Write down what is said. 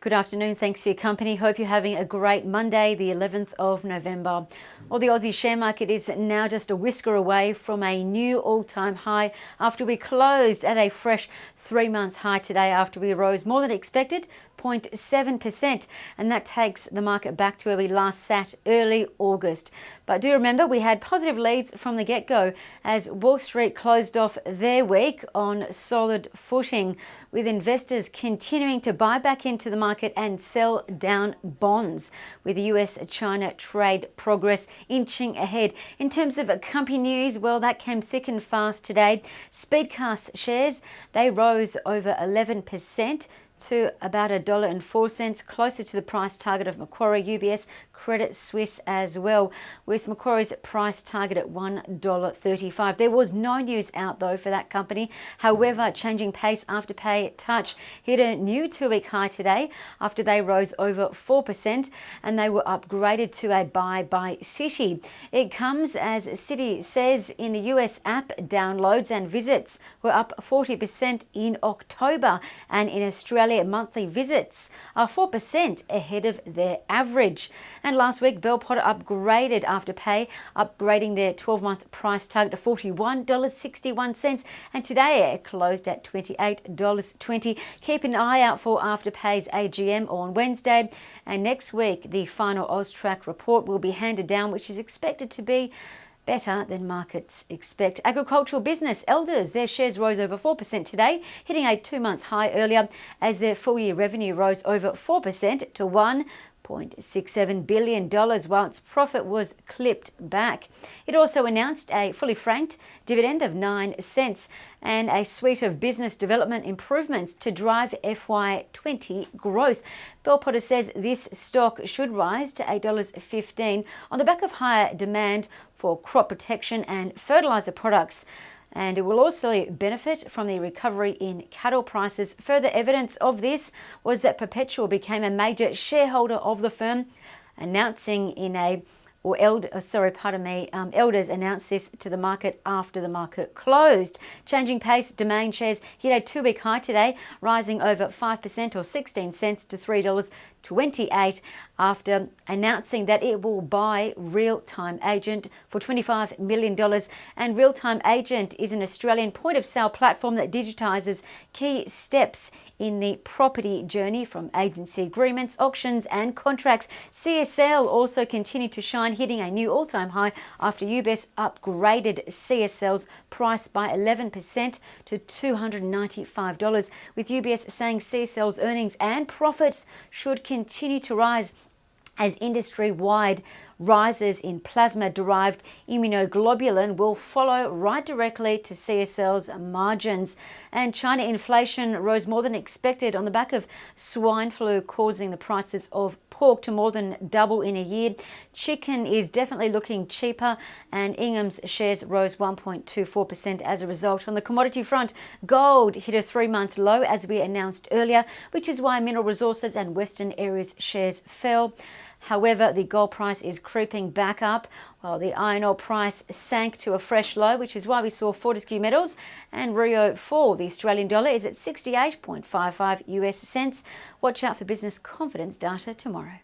Good afternoon. Thanks for your company. Hope you're having a great Monday, the 11th of November. Well, the Aussie share market is now just a whisker away from a new all-time high after we closed at a fresh 3-month high today after we rose more than expected, 0.7%, and that takes the market back to where we last sat early August. But do remember, we had positive leads from the get-go as Wall Street closed off their week on solid footing, with investors continuing to buy back into the market and sell down bonds, with the US-China trade progress inching ahead. In terms of company news, well, that came thick and fast today. Speedcast shares, they rose over 11% to about $1.04, closer to the price target of Macquarie, UBS, Credit Suisse as well, with Macquarie's price target at $1.35. There was no news out though for that company. However, Changing Pace Afterpay Touch hit a new 2-week high today after they rose over 4% and they were upgraded to a buy by Citi. It comes as Citi says in the US app downloads and visits were up 40% in October, and in Australia monthly visits are 4% ahead of their average. And last week, Bell Potter upgraded Afterpay, upgrading their 12-month price target to $41.61, and today it closed at $28.20. Keep an eye out for Afterpay's AGM on Wednesday, and next week the final AUSTRAC report will be handed down, which is expected to be better than markets expect. Agricultural business Elders, their shares rose over 4% today, hitting a 2-month high earlier as their full-year revenue rose over 4% to $1.67 billion, while its profit was clipped back. It also announced a fully franked dividend of 9 cents and a suite of business development improvements to drive FY20 growth. Bell Potter says this stock should rise to $8.15 on the back of higher demand for crop protection and fertilizer products, and it will also benefit from the recovery in cattle prices. Further evidence of this was that Perpetual became a major shareholder of the firm, announcing in a Elders announced this to the market after the market closed. Changing Pace Domain shares hit a 2-week high today, rising over 5% or 16 cents to $3.28 after announcing that it will buy Real Time Agent for $25 million. And Real Time Agent is an Australian point-of-sale platform that digitises key steps in the property journey, from agency agreements, auctions and contracts. CSL also continued to shine, hitting a new all-time high after UBS upgraded CSL's price by 11% to $295, with UBS saying CSL's earnings and profits should continue to rise as industry-wide rises in plasma-derived immunoglobulin will follow right directly to CSL's margins. And China inflation rose more than expected on the back of swine flu, causing the prices of pork to more than double in a year. Chicken is definitely looking cheaper, and Ingham's shares rose 1.24% as a result. On the commodity front, gold hit a 3-month low, as we announced earlier, which is why Mineral Resources and Western Areas shares fell. However, the gold price is creeping back up, while the iron ore price sank to a fresh low, which is why we saw Fortescue Metals and Rio fall. The Australian dollar is at 68.55 US cents. Watch out for business confidence data tomorrow.